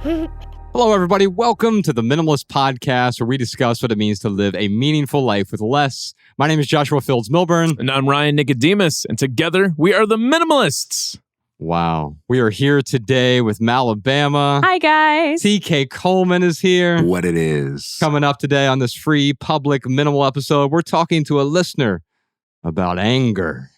Hello, everybody. Welcome to the Minimalist Podcast, where we discuss what it means to live a meaningful life with less. My name is Joshua Fields Milburn. And I'm Ryan Nicodemus. And together, we are the Minimalists. Wow. We are here today with Malabama. Hi, guys. TK Coleman is here. What it is. Coming up today on this free public minimal episode, we're talking to a listener about anger.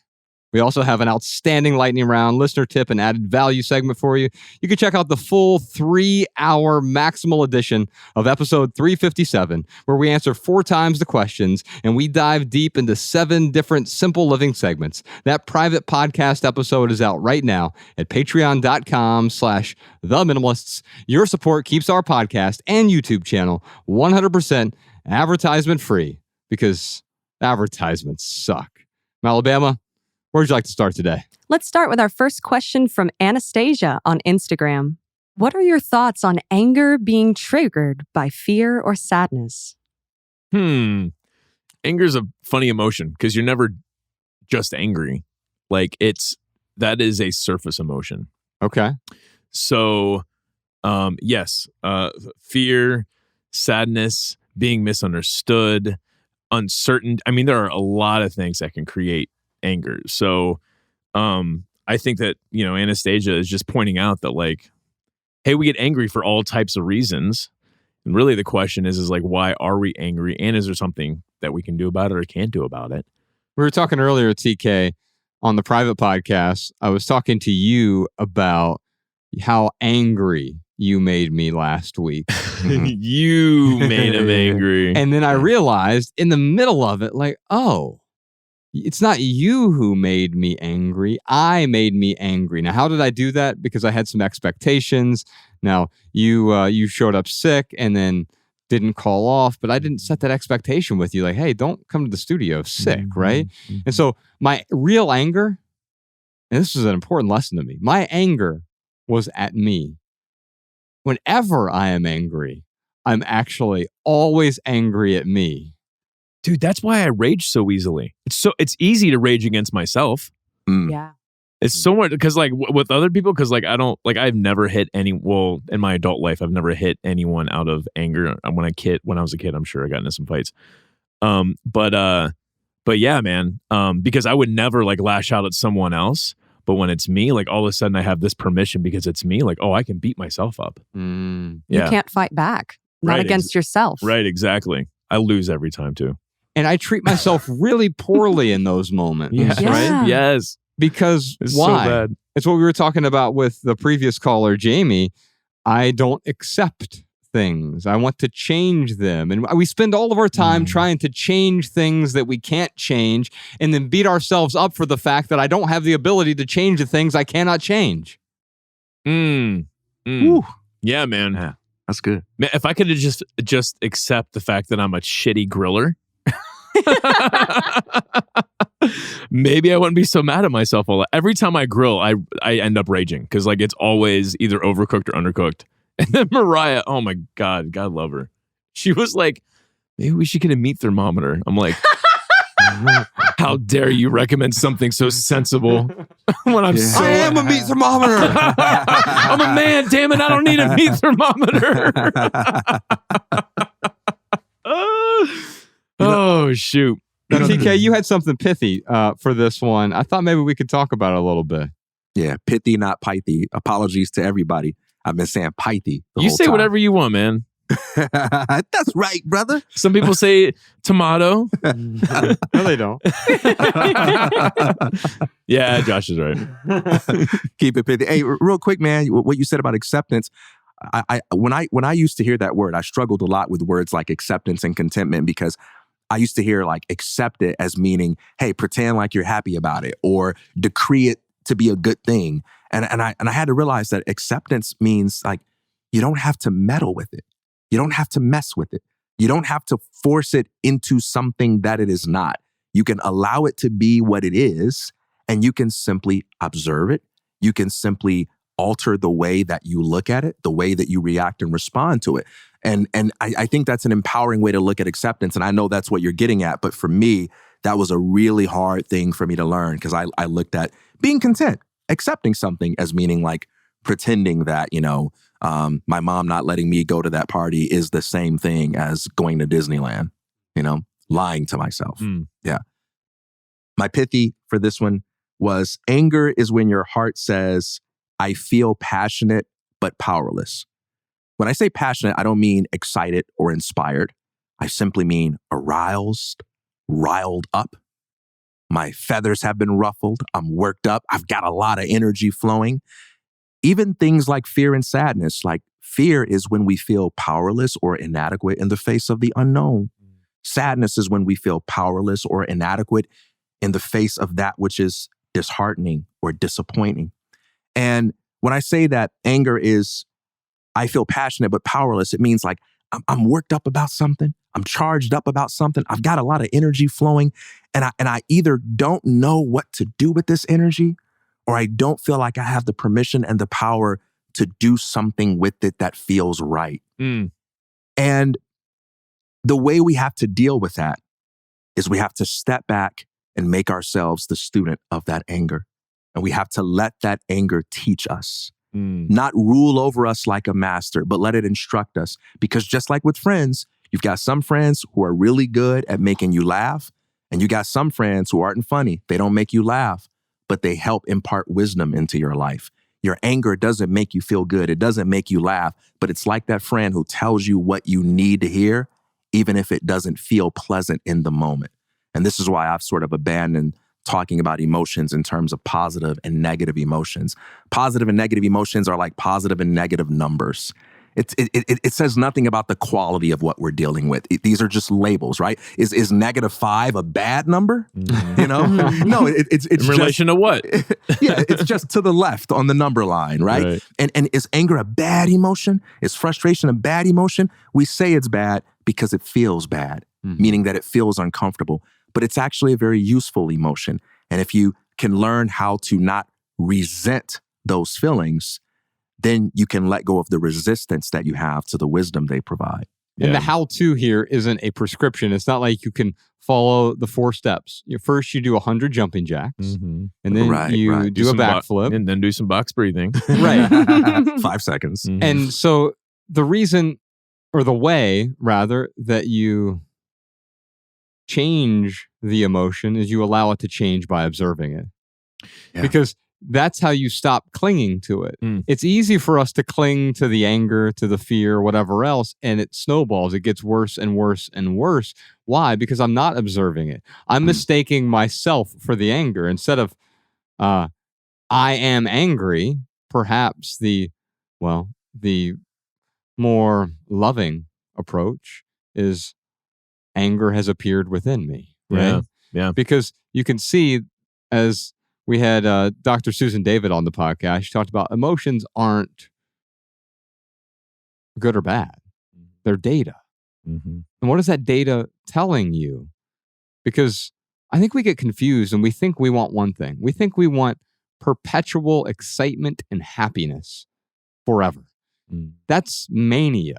We also have an outstanding lightning round listener tip and added value segment for you. You can check out the full 3-hour maximal edition of episode 357, where we answer 4 times the questions and we dive deep into 7 different simple living segments. That private podcast episode is out right now at patreon.com/theminimalists. Your support keeps our podcast and YouTube channel 100% advertisement free, because advertisements suck. Malabama, where would you like to start today? Let's start with our first question from Anastasia on Instagram. What are your thoughts on anger being triggered by fear or sadness? Anger's a funny emotion because you're never just angry. Like that is a surface emotion. Okay. So, yes, fear, sadness, being misunderstood, uncertain. I mean, there are a lot of things that can create anger. So I think that, Anastasia is just pointing out that, like, hey, we get angry for all types of reasons. And really the question is like, why are we angry? And is there something that we can do about it or can't do about it? We were talking earlier, TK, on the private podcast. I was talking to you about how angry you made me last week. You made him angry. And then I realized in the middle of it, like, oh, it's not you who made me angry. I made me angry. Now, how did I do that? Because I had some expectations. Now, you showed up sick and then didn't call off, but I didn't set that expectation with you. Like, hey, don't come to the studio sick, right? And so my real anger, and this is an important lesson to me, my anger was at me. Whenever I am angry, I'm actually always angry at me. Dude, that's why I rage so easily. It's easy to rage against myself. Yeah. It's so much because like with other people, because like I've never hit in my adult life, I've never hit anyone out of anger. When I was a kid, I'm sure I got into some fights. But yeah, man. Because I would never like lash out at someone else. But when it's me, like all of a sudden I have this permission because it's me. Like, oh, I can beat myself up. You can't fight back. Not against yourself. Right, exactly. I lose every time too. And I treat myself really poorly in those moments, right? Yes. Because it's why? So bad. It's what we were talking about with the previous caller, Jamie. I don't accept things. I want to change them. And we spend all of our time trying to change things that we can't change and then beat ourselves up for the fact that I don't have the ability to change the things I cannot change. Yeah, man. Yeah, that's good. Man, if I could have just accept the fact that I'm a shitty griller, maybe I wouldn't be so mad at myself all that. Every time I grill, I end up raging because like it's always either overcooked or undercooked. And then Mariah, oh my God love her. She was like, maybe we should get a meat thermometer. I'm like, how dare you recommend something so sensible when I'm so... I am a meat thermometer. I'm a man, damn it, I don't need a meat thermometer. Oh, shoot. Now, TK, you had something pithy for this one. I thought maybe we could talk about it a little bit. Yeah, pithy, not pithy. Apologies to everybody. I've been saying pithy the You whole say time. whatever you want, man. That's right, brother. Some people say tomato. No, they don't. Yeah, Josh is right. Keep it pithy. Hey, real quick, man, what you said about acceptance, when I used to hear that word, I struggled a lot with words like acceptance and contentment because I used to hear like accept it as meaning, hey, pretend like you're happy about it or decree it to be a good thing. And I had to realize that acceptance means like you don't have to meddle with it. You don't have to mess with it. You don't have to force it into something that it is not. You can allow it to be what it is, and you can simply observe it. You can simply alter the way that you look at it, the way that you react and respond to it. And I think that's an empowering way to look at acceptance. And I know that's what you're getting at. But for me, that was a really hard thing for me to learn because I looked at being content, accepting something as meaning like pretending that, My mom not letting me go to that party is the same thing as going to Disneyland, lying to myself. Yeah. My pithy for this one was anger is when your heart says, I feel passionate but powerless. When I say passionate, I don't mean excited or inspired. I simply mean aroused, riled up. My feathers have been ruffled. I'm worked up. I've got a lot of energy flowing. Even things like fear and sadness, like fear is when we feel powerless or inadequate in the face of the unknown. Sadness is when we feel powerless or inadequate in the face of that which is disheartening or disappointing. And when I say that anger is, I feel passionate but powerless, it means like I'm worked up about something. I'm charged up about something. I've got a lot of energy flowing, and I either don't know what to do with this energy, or I don't feel like I have the permission and the power to do something with it that feels right. And the way we have to deal with that is we have to step back and make ourselves the student of that anger. And we have to let that anger teach us, not rule over us like a master, but let it instruct us. Because just like with friends, you've got some friends who are really good at making you laugh, and you got some friends who aren't funny. They don't make you laugh, but they help impart wisdom into your life. Your anger doesn't make you feel good. It doesn't make you laugh, but it's like that friend who tells you what you need to hear, even if it doesn't feel pleasant in the moment. And this is why I've sort of abandoned talking about emotions in terms of positive and negative emotions. Positive and negative emotions are like positive and negative numbers. It says nothing about the quality of what we're dealing with. These are just labels, right? Is -5 a bad number? No, it's in relation to what? Yeah, it's just to the left on the number line, right? And is anger a bad emotion? Is frustration a bad emotion? We say it's bad because it feels bad, meaning that it feels uncomfortable. But it's actually a very useful emotion. And if you can learn how to not resent those feelings, then you can let go of the resistance that you have to the wisdom they provide. And the how-to here isn't a prescription. It's not like you can follow the 4 steps. First, you do 100 jumping jacks, and then you do a backflip. And then do some box breathing. Right. 5 seconds. And so the reason, or the way, rather, that you change the emotion is you allow it to change by observing it. Yeah. Because that's how you stop clinging to it. It's easy for us to cling to the anger, to the fear, whatever else, and it snowballs. It gets worse and worse and worse. Why? Because I'm not observing it. I'm mistaking myself for the anger. Instead of, I am angry, perhaps the more loving approach is anger has appeared within me, right? Yeah. Because you can see, as we had Dr. Susan David on the podcast, she talked about emotions aren't good or bad. They're data. And what is that data telling you? Because I think we get confused and we think we want one thing. We think we want perpetual excitement and happiness forever. That's mania,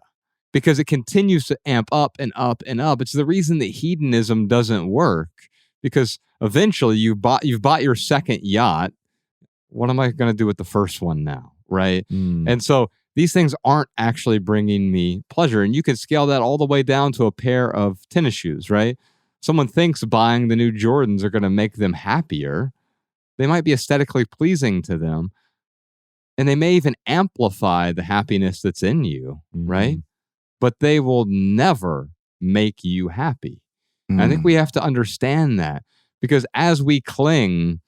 because it continues to amp up and up and up. It's the reason that hedonism doesn't work, because eventually you've bought your second yacht. What am I going to do with the first one now, right? And so these things aren't actually bringing me pleasure. And you can scale that all the way down to a pair of tennis shoes, right? Someone thinks buying the new Jordans are going to make them happier. They might be aesthetically pleasing to them, and they may even amplify the happiness that's in you, right? But they will never make you happy. I think we have to understand that, because as we cling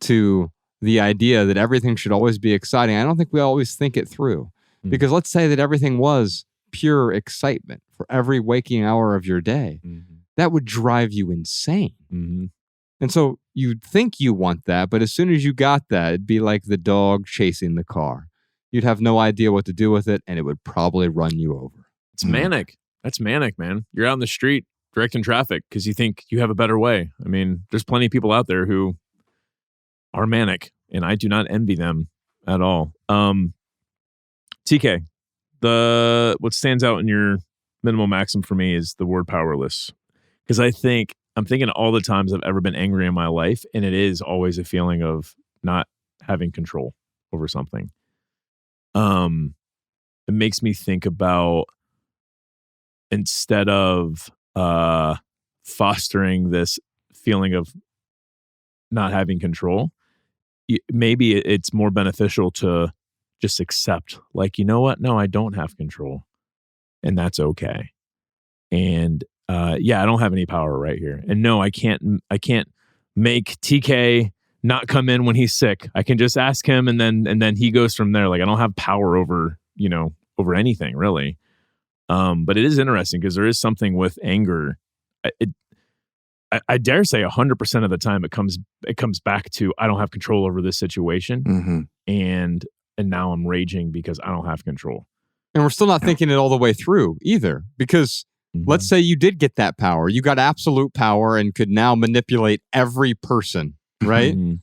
to the idea that everything should always be exciting, I don't think we always think it through. Because let's say that everything was pure excitement for every waking hour of your day. That would drive you insane. And so you'd think you want that, but as soon as you got that, it'd be like the dog chasing the car. You'd have no idea what to do with it, and it would probably run you over. It's manic. That's manic, man. You're out in the street directing traffic because you think you have a better way. I mean, there's plenty of people out there who are manic, and I do not envy them at all. TK, what stands out in your minimal maxim for me is the word powerless. Because I'm thinking all the times I've ever been angry in my life, and it is always a feeling of not having control over something. it makes me think about, instead of fostering this feeling of not having control, maybe it's more beneficial to just accept, like, you know what? No, I don't have control, and that's okay. And I don't have any power right here. And no, I can't make TK not come in when he's sick. I can just ask him, and then he goes from there. Like, I don't have power over anything really. But it is interesting because there is something with anger. I dare say 100% of the time it comes back to, I don't have control over this situation, Mm-hmm. and now I'm raging because I don't have control. And we're still not thinking it all the way through either, because let's say you did get that power. You got absolute power and could now manipulate every person, right? Mm-hmm.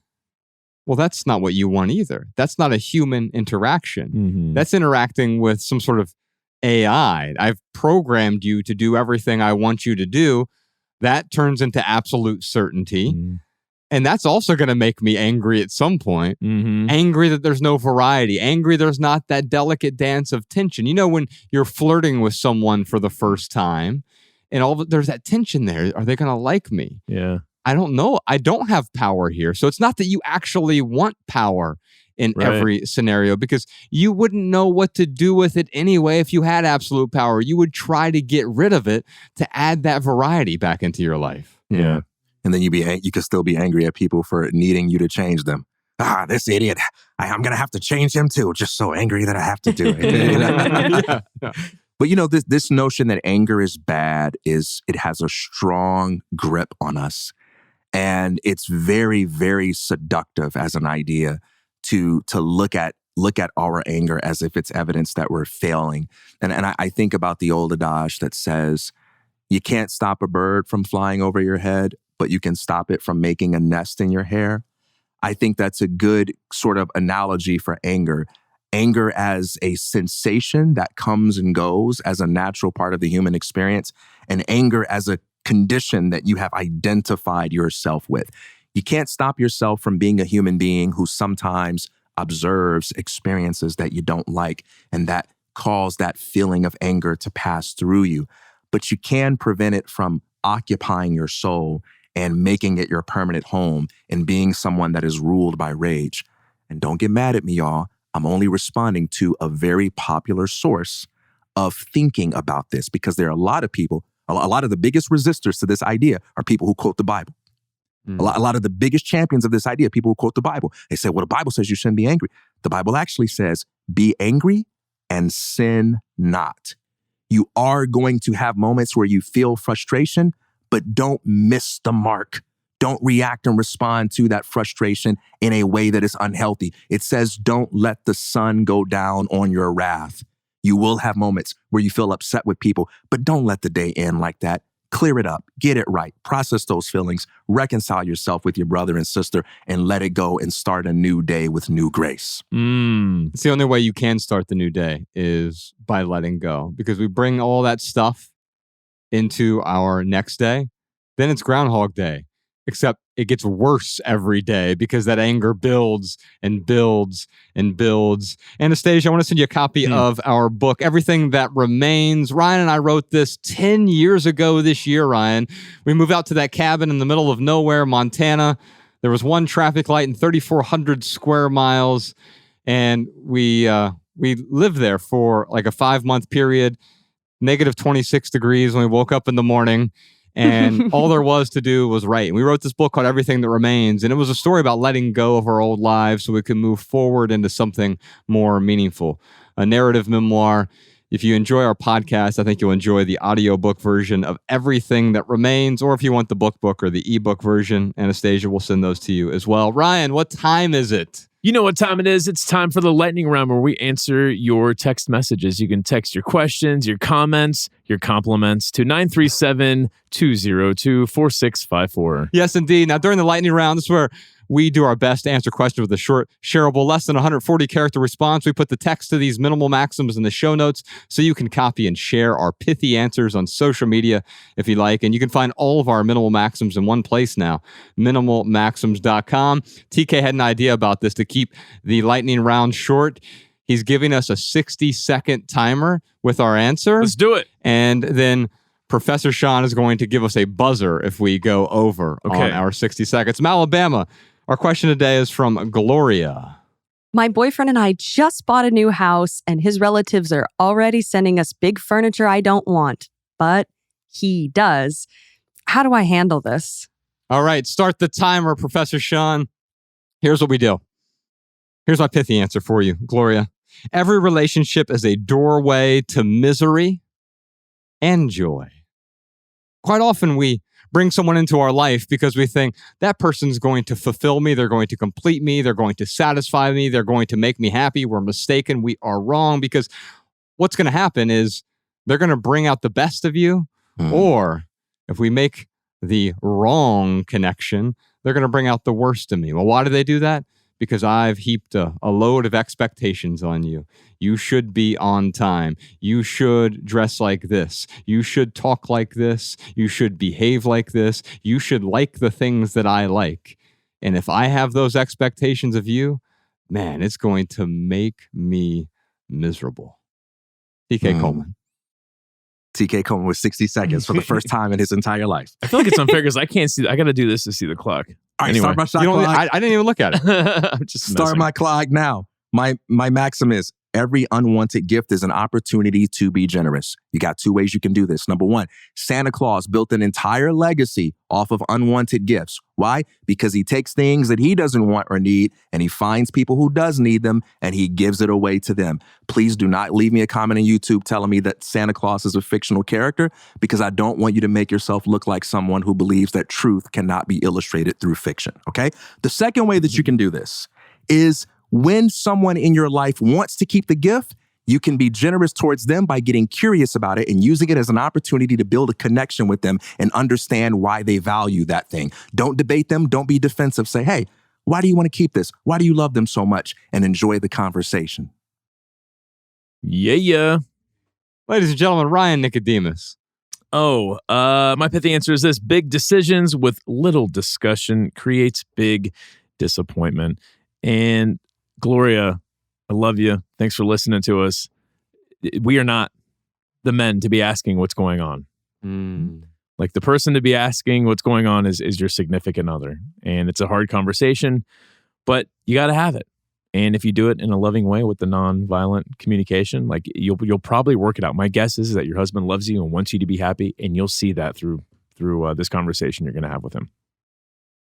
Well, that's not what you want either. That's not a human interaction. Mm-hmm. That's interacting with some sort of AI. I've programmed you to do everything I want you to do. That turns into absolute certainty. Mm-hmm. And that's also going to make me angry at some point. Mm-hmm. Angry that there's no variety. Angry there's not that delicate dance of tension. You know, when you're flirting with someone for the first time and there's that tension there. Are they going to like me? Yeah. I don't know. I don't have power here. So it's not that you actually want power in every scenario, because you wouldn't know what to do with it anyway if you had absolute power. You would try to get rid of it to add that variety back into your life. Yeah. And then you can still be angry at people for needing you to change them. This idiot. I'm going to have to change him too. Just so angry that I have to do it. Yeah. But this notion that anger is bad it has a strong grip on us. And it's very, very seductive as an idea to look at our anger as if it's evidence that we're failing. And I think about the old adage that says, you can't stop a bird from flying over your head, but you can stop it from making a nest in your hair. I think that's a good sort of analogy for anger. Anger as a sensation that comes and goes as a natural part of the human experience, and anger as a condition that you have identified yourself with. You can't stop yourself from being a human being who sometimes observes experiences that you don't like, and that cause that feeling of anger to pass through you. But you can prevent it from occupying your soul and making it your permanent home and being someone that is ruled by rage. And don't get mad at me, y'all. I'm only responding to a very popular source of thinking about this, because there are a lot of people, a lot of the biggest resistors to this idea are people who quote the Bible. A lot of the biggest champions of this idea, people who quote the Bible. They say, well, the Bible says you shouldn't be angry. The Bible actually says, be angry and sin not. You are going to have moments where you feel frustration, but don't miss the mark. Don't react and respond to that frustration in a way that is unhealthy. It says, don't let the sun go down on your wrath. You will have moments where you feel upset with people, but don't let the day end like that. Clear it up, get it right, process those feelings, reconcile yourself with your brother and sister, and let it go and start a new day with new grace. It's the only way you can start the new day is by letting go, because we bring all that stuff into our next day. Then it's Groundhog Day, except it gets worse every day because that anger builds and builds and builds. Anastasia, I want to send you a copy of our book, Everything That Remains. Ryan and I wrote this 10 years ago this year, Ryan. We moved out to that cabin in the middle of nowhere, Montana. There was one traffic light in 3,400 square miles. And we lived there for like a 5-month period, negative 26 degrees when we woke up in the morning. And all there was to do was write. And we wrote this book called Everything That Remains. And it was a story about letting go of our old lives so we could move forward into something more meaningful. A narrative memoir. If you enjoy our podcast, I think you'll enjoy the audiobook version of Everything That Remains. Or if you want the book or the ebook version, Anastasia will send those to you as well. Ryan, what time is it? You know what time it is. It's time for the lightning round, where we answer your text messages. You can text your questions, your comments, your compliments to 937-202-4654. Yes, indeed. Now, during the lightning round, this is where we do our best to answer questions with a short, shareable, less than 140-character response. We put the text to these minimal maxims in the show notes so you can copy and share our pithy answers on social media if you like. And you can find all of our minimal maxims in one place now, minimalmaxims.com. TK had an idea about this to keep the lightning round short. He's giving us a 60-second timer with our answer. Let's do it. And then Professor Sean is going to give us a buzzer if we go over on our 60 seconds. Alabama, our question today is from Gloria. My boyfriend and I just bought a new house, and his relatives are already sending us big furniture I don't want, but he does. How do I handle this? All right, start the timer, Professor Sean. Here's what we do. Here's my pithy answer for you, Gloria. Every relationship is a doorway to misery and joy. Quite often we bring someone into our life because we think that person's going to fulfill me, they're going to complete me, they're going to satisfy me, they're going to make me happy. We're mistaken. We are wrong, because what's going to happen is they're going to bring out the best of you, or if we make the wrong connection, they're going to bring out the worst of me. Well, why do they do that? Because I've heaped a load of expectations on you. You should be on time. You should dress like this. You should talk like this. You should behave like this. You should like the things that I like. And if I have those expectations of you, man, it's going to make me miserable. TK Coleman. TK Coleman with 60 seconds for the first time in his entire life. I feel like it's unfair because I can't see. I got to do this to see the clock. All right, Anyway. start my shot You don't, clock. I didn't even look at it. I'm just Start messing. my clock now. My maxim is every unwanted gift is an opportunity to be generous. You got two ways you can do this. Number one, Santa Claus built an entire legacy off of unwanted gifts. Why? Because he takes things that he doesn't want or need, and he finds people who does need them, and he gives it away to them. Please do not leave me a comment on YouTube telling me that Santa Claus is a fictional character, because I don't want you to make yourself look like someone who believes that truth cannot be illustrated through fiction, okay? The second way that you can do this is when someone in your life wants to keep the gift, you can be generous towards them by getting curious about it and using it as an opportunity to build a connection with them and understand why they value that thing. Don't debate them. Don't be defensive. Say, hey, why do you want to keep this? Why do you love them so much? And enjoy the conversation. Yeah. Ladies and gentlemen, Ryan Nicodemus. My pithy answer is this. Big decisions with little discussion creates big disappointment. And Gloria, I love you. Thanks for listening to us. We are not the men to be asking what's going on. Like, the person to be asking what's going on is your significant other. And it's a hard conversation, but you got to have it. And if you do it in a loving way with the non-violent communication, like, you'll probably work it out. My guess is that your husband loves you and wants you to be happy, and you'll see that through this conversation you're going to have with him.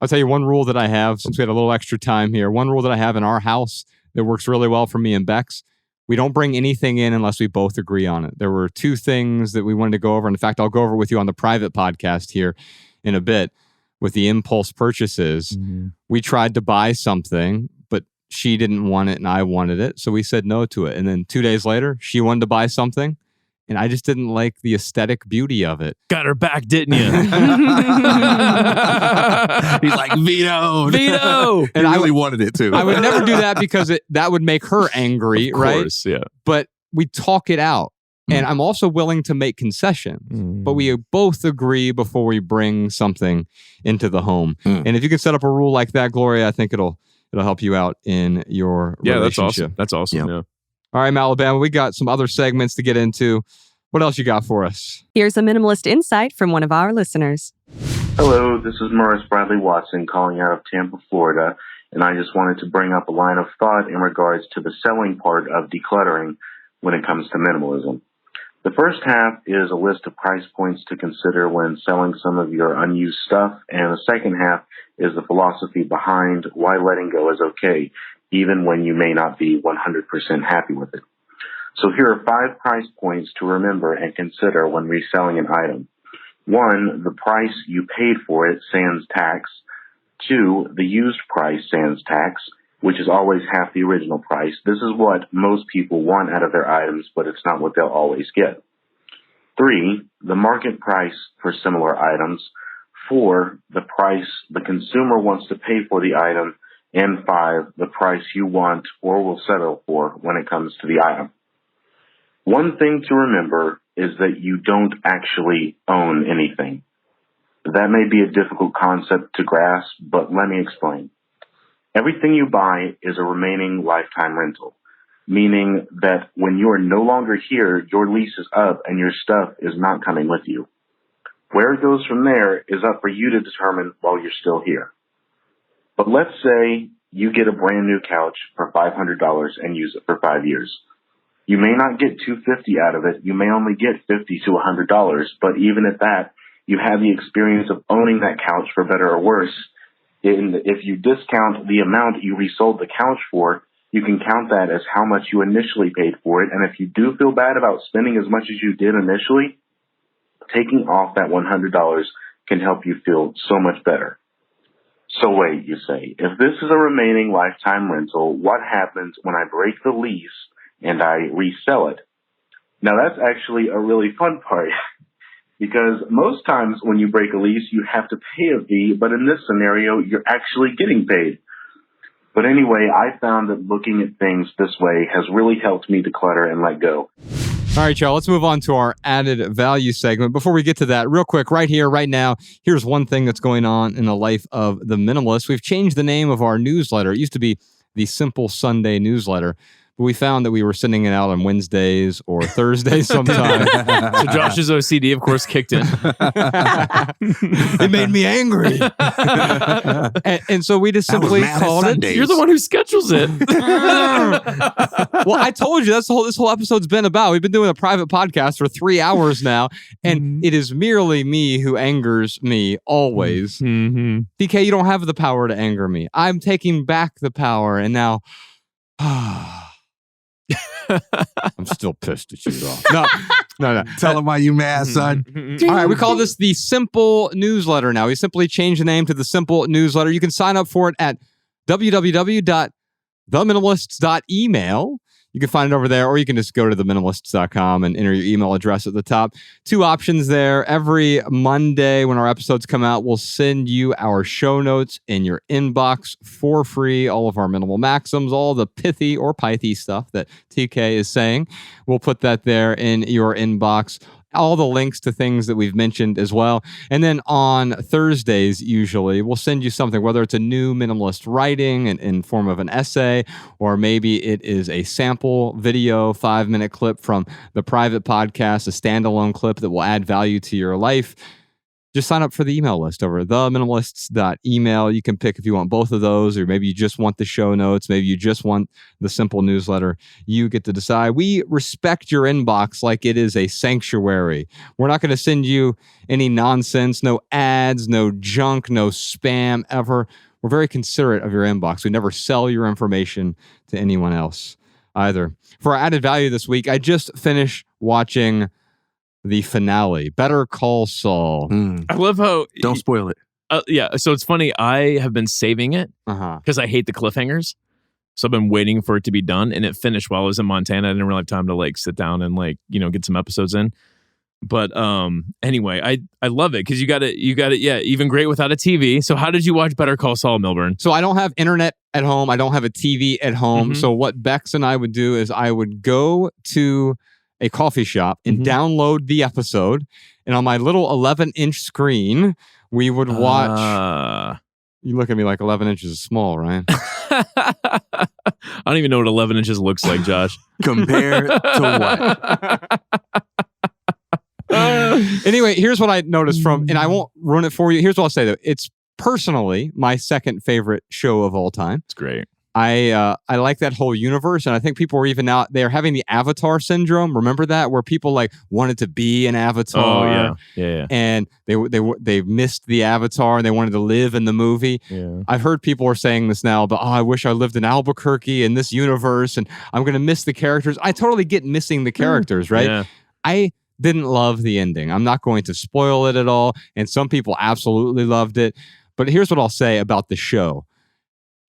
I'll tell you one rule that I have, since we had a little extra time here. One rule that I have in our house that works really well for me and Bex: we don't bring anything in unless we both agree on it. There were two things that we wanted to go over. And in fact, I'll go over with you on the private podcast here in a bit with the impulse purchases. Mm-hmm. We tried to buy something, but she didn't want it and I wanted it. So we said no to it. And then 2 days later, she wanted to buy something, and I just didn't like the aesthetic beauty of it. Got her back, didn't you? He's like, veto. And I really wanted it too. I would never do that because that would make her angry, of course, right? Yeah. But we talk it out. And I'm also willing to make concessions. But we both agree before we bring something into the home. And if you can set up a rule like that, Gloria, I think it'll help you out in your relationship. That's awesome. Yeah. All right, Alabama, we got some other segments to get into. What else you got for us? Here's a minimalist insight from one of our listeners. Hello, this is Maurice Bradley Watson calling out of Tampa, Florida, and I just wanted to bring up a line of thought in regards to the selling part of decluttering when it comes to minimalism. The first half is a list of price points to consider when selling some of your unused stuff, and the second half is the philosophy behind why letting go is okay, even when you may not be 100% happy with it. So here are 5 price points to remember and consider when reselling an item. 1, the price you paid for it sans tax. 2, the used price sans tax, which is always half the original price. This is what most people want out of their items, but it's not what they'll always get. 3, the market price for similar items. 4, the price the consumer wants to pay for the item. And 5, the price you want or will settle for when it comes to the item. One thing to remember is that you don't actually own anything. That may be a difficult concept to grasp, but let me explain. Everything you buy is a remaining lifetime rental. meaning that when you are no longer here, your lease is up and your stuff is not coming with you. Where it goes from there is up for you to determine while you're still here. But let's say you get a brand new couch for $500 and use it for 5 years. You may not get $250 out of it. You may only get $50 to $100. But even at that, you have the experience of owning that couch for better or worse. And if you discount the amount you resold the couch for, you can count that as how much you initially paid for it. And if you do feel bad about spending as much as you did initially, taking off that $100 can help you feel so much better. So wait, you say, if this is a remaining lifetime rental, what happens when I break the lease and I resell it? Now that's actually a really fun part because most times when you break a lease, you have to pay a fee, but in this scenario, you're actually getting paid. But anyway, I found that looking at things this way has really helped me declutter and let go. All right, y'all, let's move on to our added value segment. Before we get to that, real quick, right here, right now, here's one thing that's going on in the life of the minimalist. We've changed the name of our newsletter. It used to be the Simple Sunday newsletter, but we found that we were sending it out on Wednesdays or Thursdays sometime. So Josh's OCD, of course, kicked in. It made me angry. and so we just simply called it. You're the one who schedules it. Well, I told you that's this whole episode's been about. We've been doing a private podcast for 3 hours now, and it is merely me who angers me always. Mm-hmm. DK, you don't have the power to anger me. I'm taking back the power, and now I'm still pissed at you, though. No. Tell him why you mad, son. All right, we call this the Simple Newsletter now. We simply changed the name to the Simple Newsletter. You can sign up for it at www.theminimalists.email. You can find it over there, or you can just go to theminimalists.com and enter your email address at the top. 2 options there. Every Monday when our episodes come out, we'll send you our show notes in your inbox for free. All of our minimal maxims, all the pithy or pithy stuff that TK is saying. We'll put that there in your inbox. All the links to things that we've mentioned as well. And then on Thursdays, usually, we'll send you something, whether it's a new minimalist writing in form of an essay, or maybe it is a sample video, 5-minute clip from the private podcast, a standalone clip that will add value to your life. Just sign up for the email list over at theminimalists.email. You can pick if you want both of those, or maybe you just want the show notes. Maybe you just want the simple newsletter. You get to decide. We respect your inbox like it is a sanctuary. We're not going to send you any nonsense, no ads, no junk, no spam ever. We're very considerate of your inbox. We never sell your information to anyone else either. For our added value this week, I just finished watching the finale, Better Call Saul. I love how... Don't spoil it. Yeah, so it's funny. I have been saving it because I hate the cliffhangers. So I've been waiting for it to be done, and it finished while I was in Montana. I didn't really have time to sit down and get some episodes in. But anyway, I love it because you got it. Yeah, even great without a TV. So how did you watch Better Call Saul, Milburn? So I don't have internet at home. I don't have a TV at home. So what Bex and I would do is I would go to a coffee shop and download the episode. And on my little 11-inch screen, we would watch... You look at me like 11 inches is small, right? I don't even know what 11 inches looks like, Josh. Compared to what? Anyway, here's what I noticed from... And I won't ruin it for you. Here's what I'll say, though. It's personally my second favorite show of all time. It's great. I like that whole universe, and I think people are even now, they're having the Avatar syndrome. Remember that? Where people wanted to be an Avatar. Oh, yeah. And they missed the Avatar, and they wanted to live in the movie. Yeah. I've heard people are saying this now, but I wish I lived in Albuquerque in this universe, and I'm going to miss the characters. I totally get missing the characters, right? Yeah. I didn't love the ending. I'm not going to spoil it at all, and some people absolutely loved it. But here's what I'll say about the show.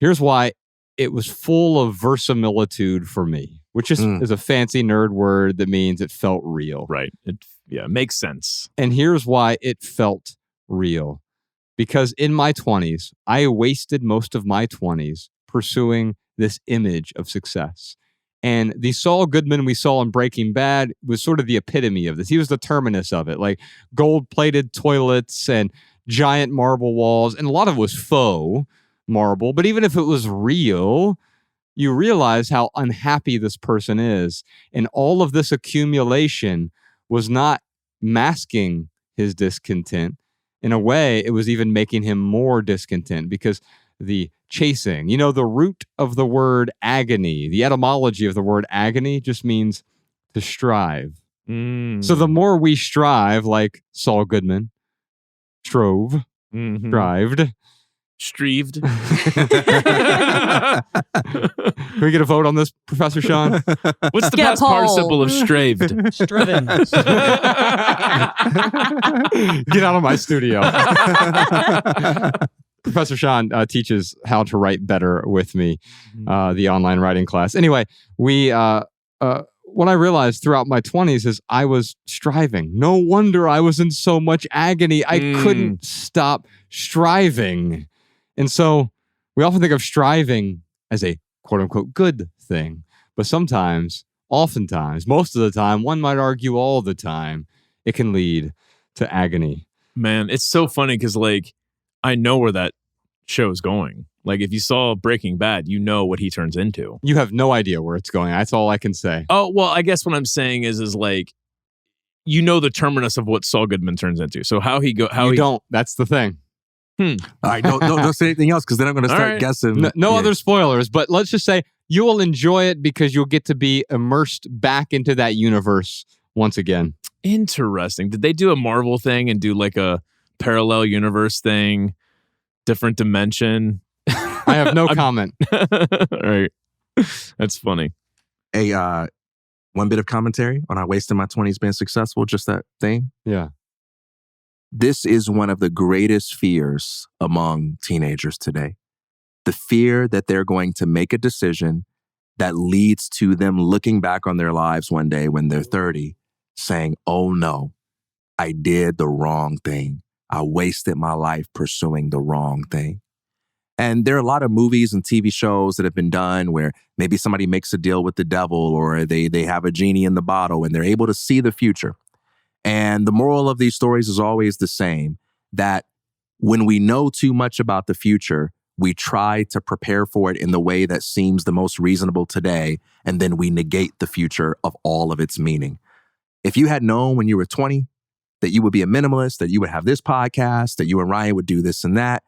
Here's why it was full of verisimilitude for me, which is a fancy nerd word that means it felt real. Right. It makes sense. And here's why it felt real. Because in my 20s, I wasted most of my 20s pursuing this image of success. And the Saul Goodman we saw in Breaking Bad was sort of the epitome of this. He was the terminus of it, like gold-plated toilets and giant marble walls. And a lot of it was faux marble, but even if it was real, you realize how unhappy this person is. And all of this accumulation was not masking his discontent. In a way, it was even making him more discontent because the chasing, the root of the word agony, the etymology of the word agony just means to strive. So the more we strive, like Saul Goodman, strived. Strived. Can we get a vote on this, Professor Sean? What's the Get a past poll. participle of straved? Striven. Get out of my studio. Professor Sean teaches how to write better with me, the online writing class. Anyway, what I realized throughout my 20s is I was striving. No wonder I was in so much agony. I couldn't stop striving. And so we often think of striving as a quote unquote good thing. But sometimes, oftentimes, most of the time, one might argue all the time, it can lead to agony. Man, it's so funny because I know where that show's going. Like if you saw Breaking Bad, you know what he turns into. You have no idea where it's going. That's all I can say. Oh, well, I guess what I'm saying is the terminus of what Saul Goodman turns into. So don't. That's the thing. All right, don't say anything else because then I'm going to start guessing. No other spoilers, but let's just say you will enjoy it because you'll get to be immersed back into that universe once again. Interesting. Did they do a Marvel thing and do like a parallel universe thing, different dimension? I have no comment. All right. That's funny. Hey, one bit of commentary on I wasted my 20s being successful, just that thing. Yeah. This is one of the greatest fears among teenagers today. The fear that they're going to make a decision that leads to them looking back on their lives one day when they're 30, saying, oh no, I did the wrong thing. I wasted my life pursuing the wrong thing. And there are a lot of movies and TV shows that have been done where maybe somebody makes a deal with the devil or they have a genie in the bottle and they're able to see the future. And the moral of these stories is always the same, that when we know too much about the future, we try to prepare for it in the way that seems the most reasonable today, and then we negate the future of all of its meaning. If you had known when you were 20 that you would be a minimalist, that you would have this podcast, that you and Ryan would do this and that,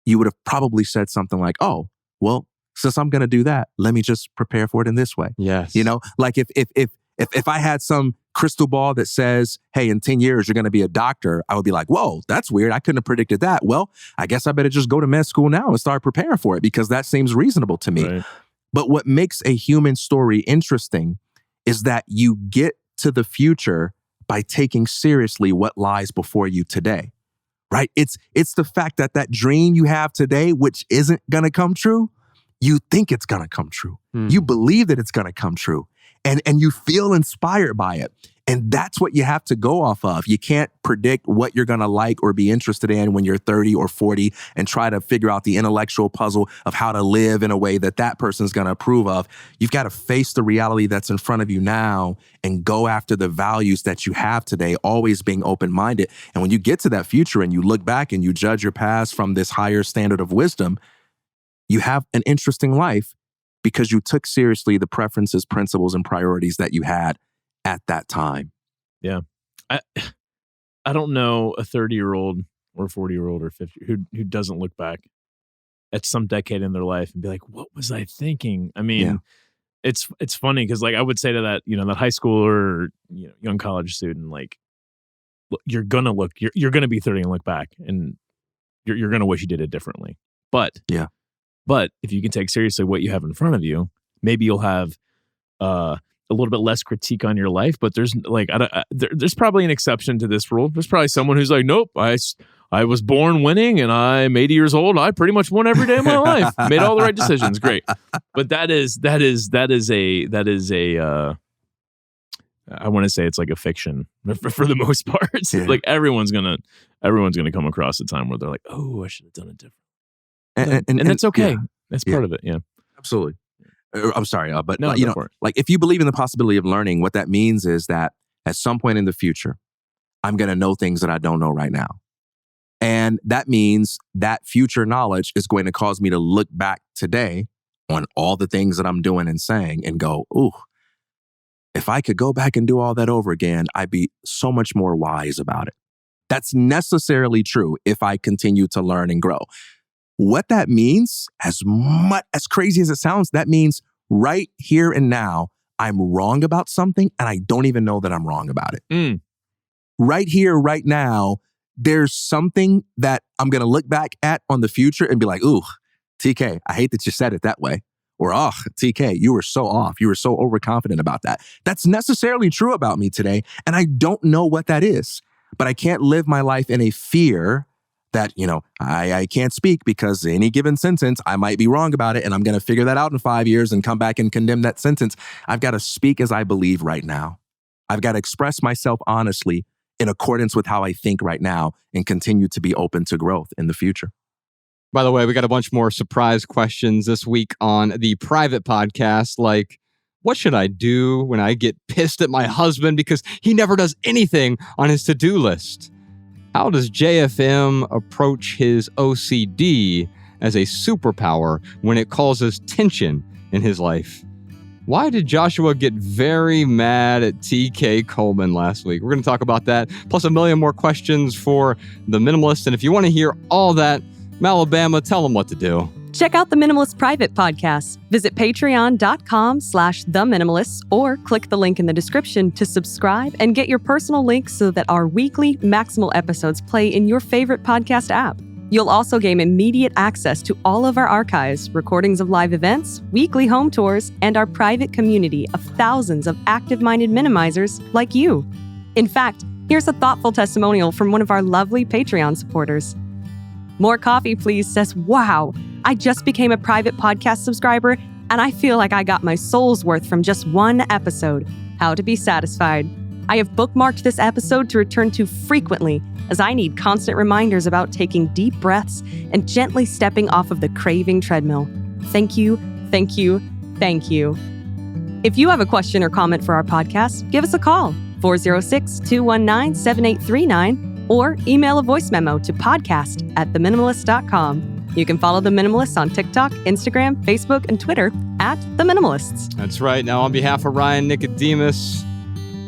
you would have probably said something like, oh, well, since I'm going to do that, let me just prepare for it in this way. Yes. Like if I had some crystal ball that says, hey, in 10 years, you're going to be a doctor, I would be like, whoa, that's weird. I couldn't have predicted that. Well, I guess I better just go to med school now and start preparing for it because that seems reasonable to me. Right. But what makes a human story interesting is that you get to the future by taking seriously what lies before you today, right? It's the fact that dream you have today, which isn't going to come true, you think it's going to come true. You believe that it's going to come true. And you feel inspired by it. And that's what you have to go off of. You can't predict what you're going to like or be interested in when you're 30 or 40 and try to figure out the intellectual puzzle of how to live in a way that person's going to approve of. You've got to face the reality that's in front of you now and go after the values that you have today, always being open-minded. And when you get to that future and you look back and you judge your past from this higher standard of wisdom, you have an interesting life because you took seriously the preferences, principles, and priorities that you had at that time. Yeah. I don't know a 30-year-old or 40-year-old or 50 who doesn't look back at some decade in their life and be like, what was I thinking? I mean, it's funny because I would say to that, that high schooler or young college student, you're going to be 30 and look back and you're going to wish you did it differently. But if you can take seriously what you have in front of you, maybe you'll have a little bit less critique on your life. But there's there's probably an exception to this rule. There's probably someone who's like, nope, I was born winning and I'm 80 years old. I pretty much won every day of my life. Made all the right decisions. Great. But that is a I want to say it's like a fiction for the most part. Yeah. Like everyone's gonna come across a time where they're like, oh, I should have done it different. And that's okay. That's part of it. Yeah, absolutely. I'm sorry, but no, if you believe in the possibility of learning, what that means is that at some point in the future, I'm going to know things that I don't know right now. And that means that future knowledge is going to cause me to look back today on all the things that I'm doing and saying and go, ooh, if I could go back and do all that over again, I'd be so much more wise about it. That's necessarily true if I continue to learn and grow. What that means, as crazy as it sounds, that means right here and now, I'm wrong about something and I don't even know that I'm wrong about it. Right here, right now, there's something that I'm going to look back at on the future and be like, ooh, TK, I hate that you said it that way. Or, oh, TK, you were so off. You were so overconfident about that. That's necessarily true about me today. And I don't know what that is. But I can't live my life in a fear that, I can't speak because any given sentence, I might be wrong about it. And I'm going to figure that out in 5 years and come back and condemn that sentence. I've got to speak as I believe right now. I've got to express myself honestly in accordance with how I think right now and continue to be open to growth in the future. By the way, we got a bunch more surprise questions this week on the private podcast, like, what should I do when I get pissed at my husband because he never does anything on his to-do list? How does JFM approach his OCD as a superpower when it causes tension in his life? Why did Joshua get very mad at TK Coleman last week? We're going to talk about that, plus a million more questions for the Minimalists. And if you want to hear all that, Alabama, tell them what to do. Check out the Minimalist Private Podcast. Visit patreon.com/theminimalists or click the link in the description to subscribe and get your personal links so that our weekly Maximal episodes play in your favorite podcast app. You'll also gain immediate access to all of our archives, recordings of live events, weekly home tours, and our private community of thousands of active-minded minimizers like you. In fact, here's a thoughtful testimonial from one of our lovely Patreon supporters. More Coffee Please says, wow, I just became a private podcast subscriber and I feel like I got my soul's worth from just one episode, How to Be Satisfied. I have bookmarked this episode to return to frequently as I need constant reminders about taking deep breaths and gently stepping off of the craving treadmill. Thank you, thank you, thank you. If you have a question or comment for our podcast, give us a call, 406-219-7839, or email a voice memo to podcast@theminimalist.com. You can follow The Minimalists on TikTok, Instagram, Facebook, and Twitter @The Minimalists. That's right. Now, on behalf of Ryan Nicodemus,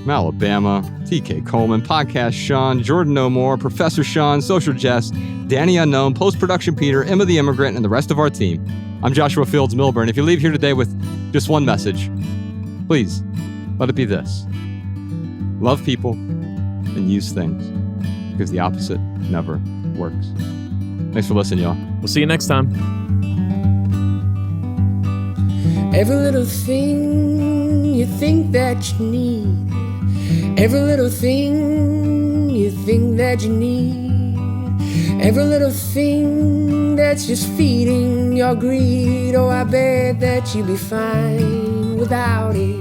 Alabama, TK Coleman, Podcast Sean, Jordan No More, Professor Sean, Social Jess, Danny Unknown, Post-Production Peter, Emma the Immigrant, and the rest of our team, I'm Joshua Fields Milburn. If you leave here today with just one message, please let it be this: love people and use things, because the opposite never works. Thanks for listening, y'all. We'll see you next time. Every little thing you think that you need, every little thing you think that you need, every little thing that's just feeding your greed. Oh, I bet that you'd be fine without it.